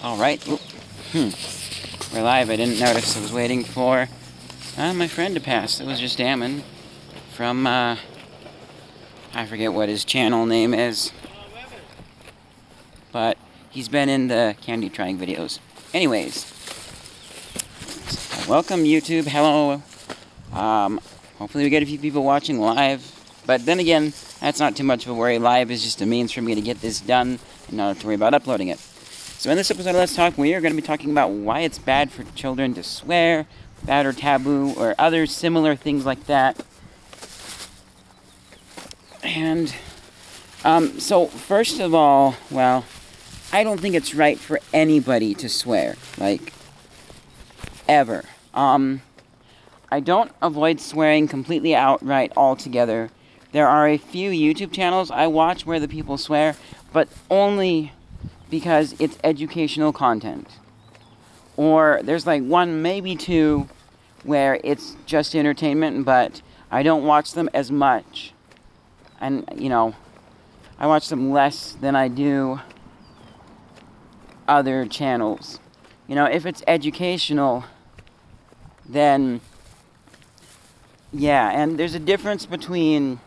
Alright. We're live. I didn't notice. I was waiting for my friend to pass. It was just Ammon from, I forget what his channel name is. But he's been in the candy trying videos. Anyways. Welcome, YouTube. Hello. Hopefully we get a few people watching live. But then again, that's not too much of a worry. Live is just a means for me to get this done and not have to worry about uploading it. So in this episode of Let's Talk, we are going to be talking about why it's bad for children to swear, bad or taboo, or other similar things like that. And, so first of all, well, I don't think it's right for anybody to swear, like, ever. I don't avoid swearing completely outright altogether. There are a few YouTube channels I watch where the people swear, but only because it's educational content. Or there's like one, maybe two, where it's just entertainment, but I don't watch them as much. And, you know, I watch them less than I do other channels. You know, if it's educational, then, yeah, and there's a difference between,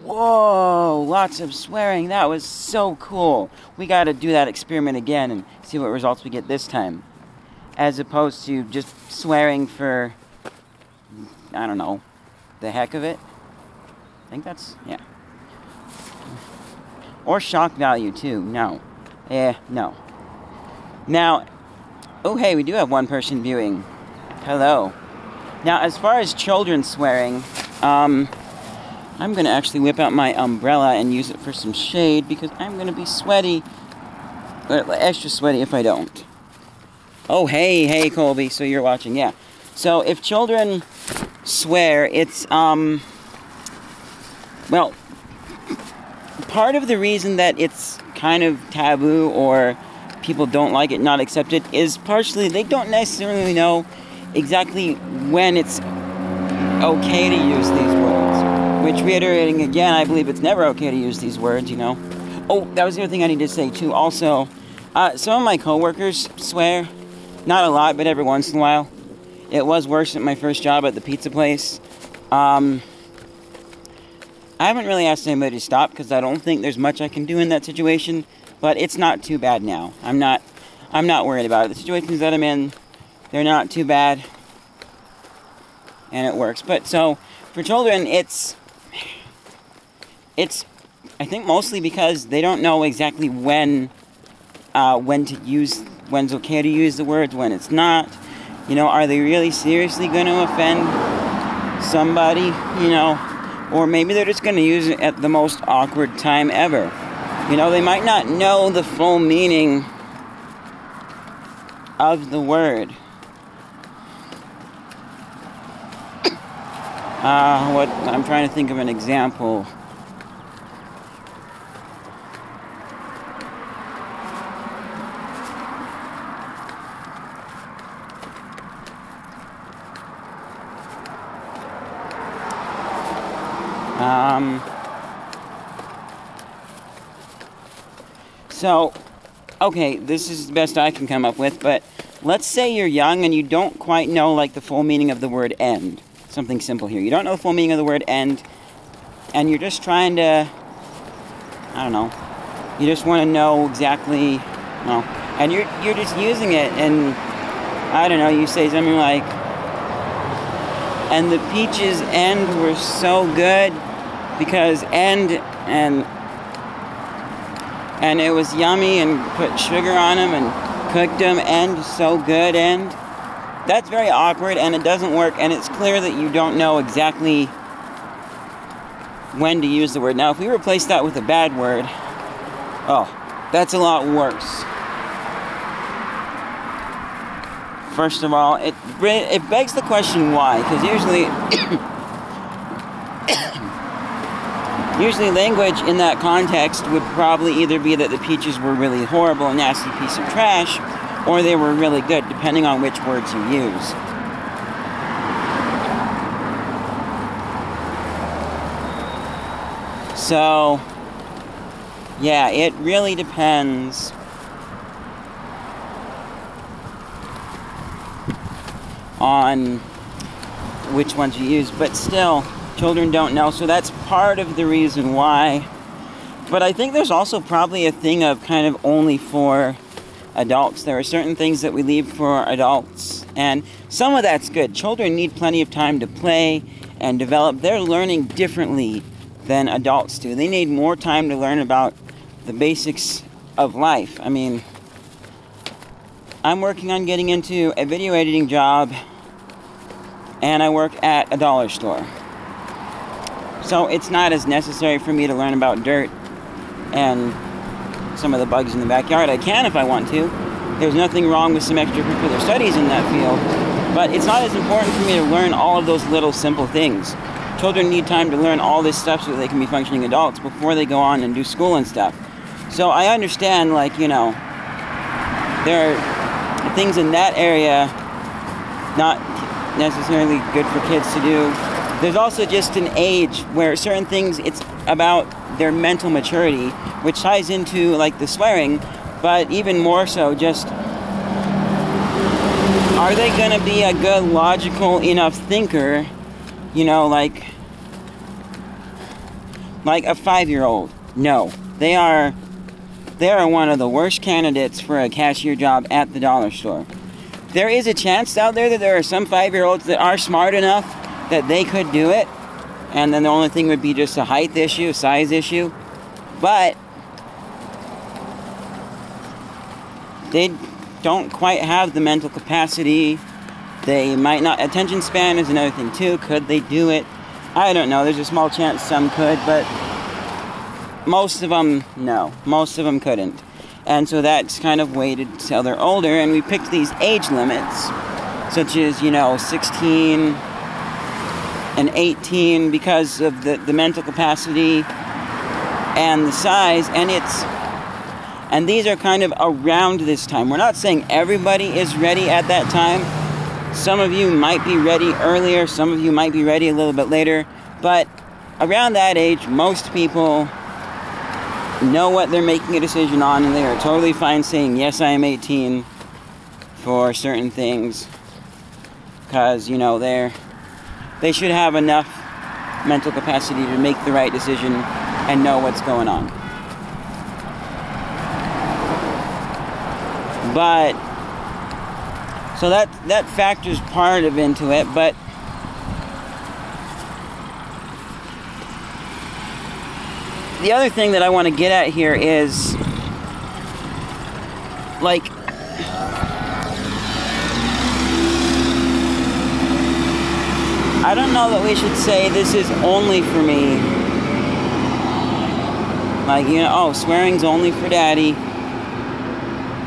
whoa, lots of swearing, that was so cool. We gotta do that experiment again and see what results we get this time. As opposed to just swearing for, I don't know, the heck of it. I think that's, yeah. Or shock value too, no. No. Now, oh hey, we do have one person viewing. Hello. Now, as far as children swearing, I'm going to actually whip out my umbrella and use it for some shade because I'm going to be sweaty. Extra sweaty if I don't. Oh, hey, Colby, so you're watching, yeah. So, if children swear, it's, well, part of the reason that it's kind of taboo or people don't like it, not accept it, is partially they don't necessarily know exactly when it's okay to use these words. Which, reiterating again, I believe it's never okay to use these words, you know. Oh, that was the other thing I need to say, too. Also, some of my coworkers swear. Not a lot, but every once in a while. It was worse at my first job at the pizza place. I haven't really asked anybody to stop, because I don't think there's much I can do in that situation. But it's not too bad now. I'm not worried about it. The situations that I'm in, they're not too bad. And it works. But, so, for children, it's I think mostly because they don't know exactly when to use, when's okay to use the words, when it's not. You know, are they really seriously going to offend somebody, you know? Or maybe they're just going to use it at the most awkward time ever. You know, they might not know the full meaning of the word. I'm trying to think of an example. So, okay, this is the best I can come up with, but let's say you're young and you don't quite know, like, the full meaning of the word end. Something simple here. You don't know the full meaning of the word end, and you're just trying to, I don't know, you just want to know exactly, well, and you're just using it, and, I don't know, you say something like, and the peaches end were so good, because end, and it was yummy, and put sugar on them, and cooked them, and so good, and that's very awkward, and it doesn't work, and it's clear that you don't know exactly when to use the word. Now, if we replace that with a bad word, oh, that's a lot worse. First of all, it begs the question why, because usually language in that context would probably either be that the peaches were really horrible, a nasty piece of trash, or they were really good, depending on which words you use. So, Yeah, it really depends on which ones you use, but still, children don't know, so that's part of the reason why. But I think there's also probably a thing of kind of only for adults. There are certain things that we leave for adults, and some of that's good. Children need plenty of time to play and develop. They're learning differently than adults do. They need more time to learn about the basics of life. I mean, I'm working on getting into a video editing job, and I work at a dollar store. So it's not as necessary for me to learn about dirt and some of the bugs in the backyard. I can if I want to. There's nothing wrong with some extracurricular studies in that field, but it's not as important for me to learn all of those little simple things. Children need time to learn all this stuff so that they can be functioning adults before they go on and do school and stuff. So I understand, like, you know, there are things in that area not necessarily good for kids to do. There's also just an age where certain things, it's about their mental maturity, which ties into like the swearing, but even more so just, are they going to be a good logical enough thinker, you know, like a 5-year-old? No, they are one of the worst candidates for a cashier job at the dollar store. There is a chance out there that there are some 5-year-olds that are smart enough that they could do it, and then the only thing would be just a height issue, a size issue. But they don't quite have the mental capacity. They might not. Attention span is another thing too. Could they do it? I don't know. There's a small chance some could, but most of them, no. Most of them couldn't. And so that's kind of waited till they're older, and we picked these age limits, such as, you know, 16 and 18, because of the mental capacity and the size, and these are kind of around this time. We're not saying everybody is ready at that time. Some of you might be ready earlier, some of you might be ready a little bit later, but around that age, most people know what they're making a decision on, and they are totally fine saying, yes, I am 18 for certain things, because, you know, they should have enough mental capacity to make the right decision and know what's going on. But so that factors part of into it, but the other thing that I want to get at here is, like, I don't know that we should say this is only for me. Like, you know, oh, swearing's only for daddy.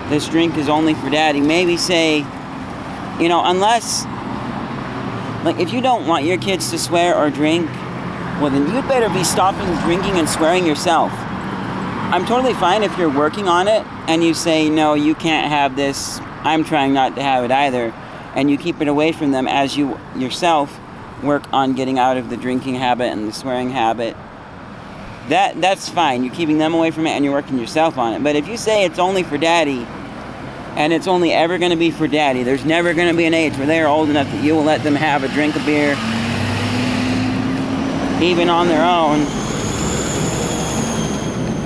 This drink is only for daddy. Maybe say, you know, unless, like, if you don't want your kids to swear or drink, well, then you'd better be stopping drinking and swearing yourself. I'm totally fine if you're working on it and you say, no, you can't have this. I'm trying not to have it either. And you keep it away from them as you yourself work on getting out of the drinking habit and the swearing habit. That's fine. You're keeping them away from it and you're working yourself on it. But if you say it's only for daddy, and it's only ever going to be for daddy, there's never going to be an age where they're old enough that you will let them have a drink of beer, even on their own.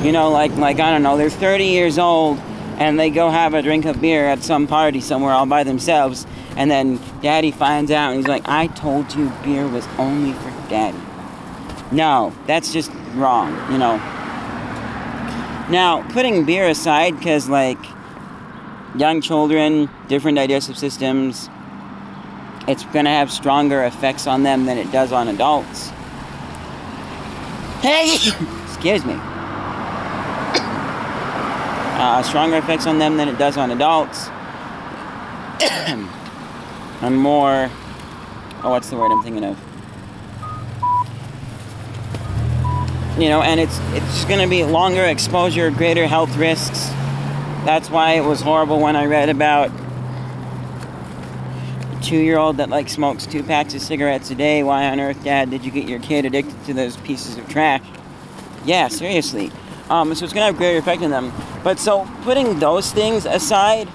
You know, like I don't know, they're 30 years old and they go have a drink of beer at some party somewhere all by themselves, and then daddy finds out and he's like, I told you beer was only for daddy. No, that's just wrong, you know. Now, putting beer aside, because, like, young children, different digestive systems, it's going to have stronger effects on them than it does on adults. Hey! Excuse me. Stronger effects on them than it does on adults. And more... Oh, what's the word I'm thinking of? You know, and it's going to be longer exposure, greater health risks. That's why it was horrible when I read about a 2-year-old that, like, smokes 2 packs of cigarettes a day. Why on earth, Dad, did you get your kid addicted to those pieces of trash? Yeah, seriously. So it's going to have a greater effect on them. But so putting those things aside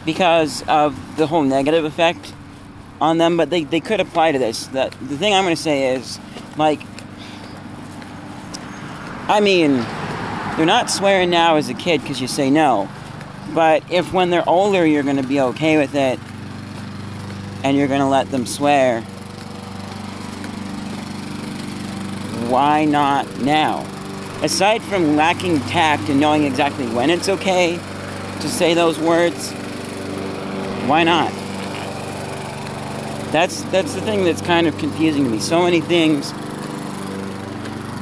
because of the whole negative effect on them, but they could apply to this. The thing I'm going to say is, like, I mean, they're not swearing now as a kid because you say no. But if when they're older you're going to be okay with it and you're going to let them swear, why not now? Aside from lacking tact and knowing exactly when it's okay to say those words, why not? That's the thing that's kind of confusing to me. So many things.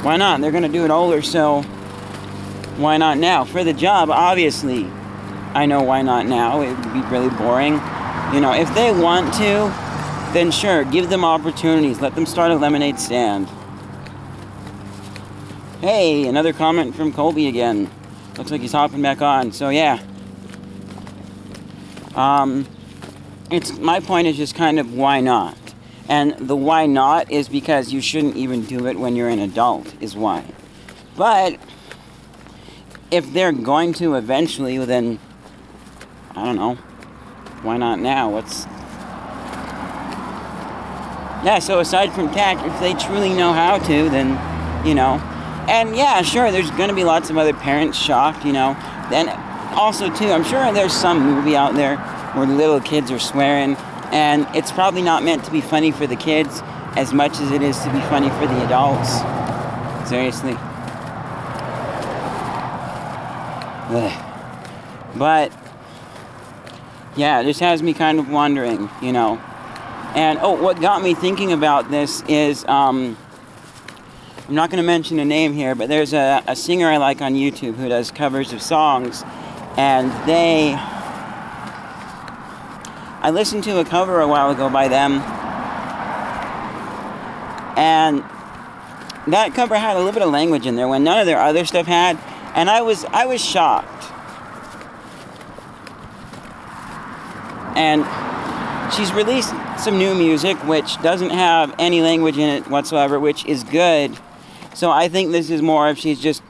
Why not? They're going to do it older, so why not now? For the job, obviously, I know why not now. It would be really boring. You know, if they want to, then sure, give them opportunities. Let them start a lemonade stand. Hey, another comment from Colby again. Looks like he's hopping back on. So yeah. My point is just kind of why not? And the why not is because you shouldn't even do it when you're an adult, is why. But if they're going to eventually, then I don't know. Why not now? Yeah, so aside from tact, if they truly know how to, then, you know. And yeah, sure, there's going to be lots of other parents shocked, you know. Then also, too, I'm sure there's some movie out there where little kids are swearing, and it's probably not meant to be funny for the kids as much as it is to be funny for the adults. Seriously. Ugh. But yeah, it just has me kind of wondering, you know. And what got me thinking about this is I'm not going to mention a name here, but there's a singer I like on YouTube who does covers of songs, and I listened to a cover a while ago by them, and that cover had a little bit of language in there when none of their other stuff had, and I was shocked. And she's released some new music which doesn't have any language in it whatsoever, which is good. So I think this is more of she's just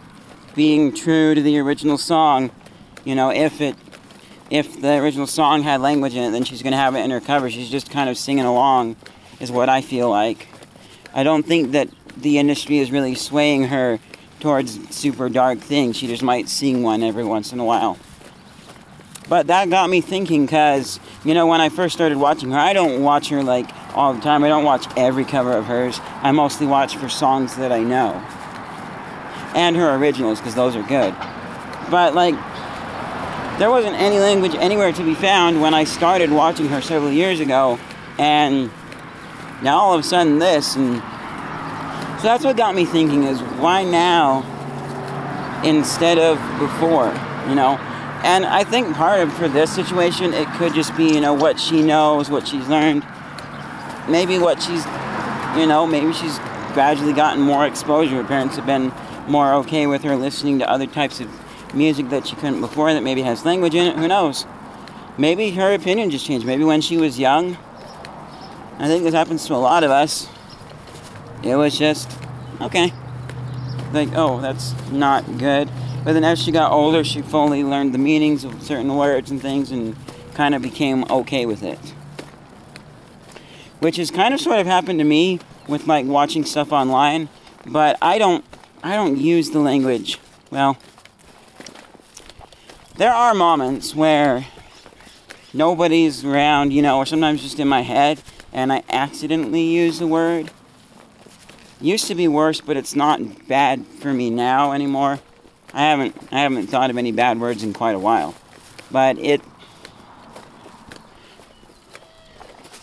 being true to the original song. You know, if the original song had language in it, then she's going to have it in her cover. She's just kind of singing along, is what I feel like. I don't think that the industry is really swaying her towards super dark things. She just might sing one every once in a while. But that got me thinking because, you know, when I first started watching her, I don't watch her, like, all the time. I don't watch every cover of hers. I mostly watch for songs that I know. And her originals, because those are good. But, like, there wasn't any language anywhere to be found when I started watching her several years ago. And now all of a sudden this. And so that's what got me thinking is, why now instead of before, you know? And I think part of, for this situation, it could just be, you know, what she knows, what she's learned. Maybe what she's, you know, maybe she's gradually gotten more exposure. Her parents have been more okay with her listening to other types of music that she couldn't before that maybe has language in it. Who knows? Maybe her opinion just changed. Maybe when she was young, I think this happens to a lot of us, it was just, okay. Like, oh, that's not good. But then as she got older, she fully learned the meanings of certain words and things and kind of became okay with it. Which has kind of sort of happened to me with, like, watching stuff online. But I don't use the language. Well, there are moments where nobody's around, you know, or sometimes just in my head, and I accidentally use the word. Used to be worse, but it's not bad for me now anymore. I haven't thought of any bad words in quite a while. But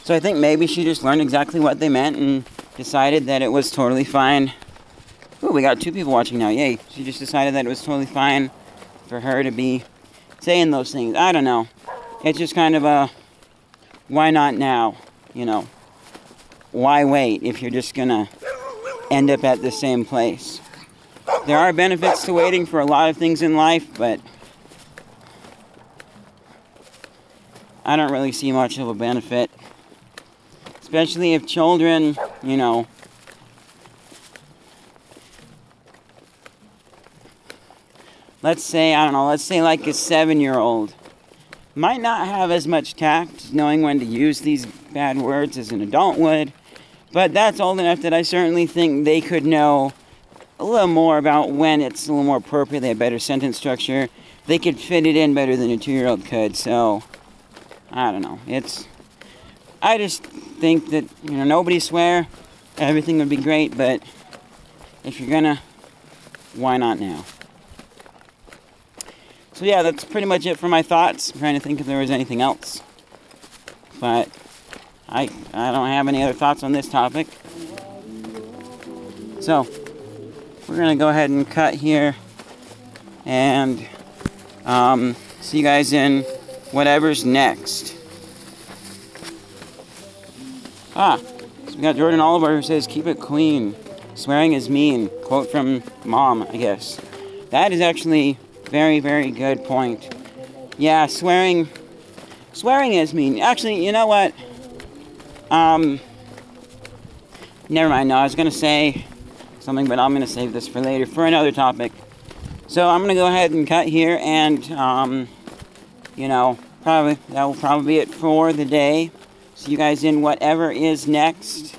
so I think maybe she just learned exactly what they meant and decided that it was totally fine. Ooh, we got 2 people watching now, yay. She just decided that it was totally fine for her to be saying those things. I don't know. It's just kind of a, why not now, you know? Why wait if you're just gonna end up at the same place? There are benefits to waiting for a lot of things in life, but I don't really see much of a benefit. Especially if children, you know, let's say, I don't know, let's say like a 7-year-old might not have as much tact knowing when to use these bad words as an adult would, but that's old enough that I certainly think they could know a little more about when it's a little more appropriate. They have better sentence structure. They could fit it in better than a 2-year-old could. So, I don't know. I just think that, nobody swear. Everything would be great, but if you're gonna, why not now? So yeah, that's pretty much it for my thoughts. I'm trying to think if there was anything else. But I don't have any other thoughts on this topic. So, we're going to go ahead and cut here. And see you guys in whatever's next. So we got Jordan Oliver who says, keep it clean. Swearing is mean. Quote from Mom, I guess. That is actually very, very good point. Yeah, swearing is mean. Actually, you know what? Never mind. No, I was going to say something, but I'm going to save this for later, for another topic. So I'm going to go ahead and cut here, and, that will probably be it for the day. See you guys in whatever is next.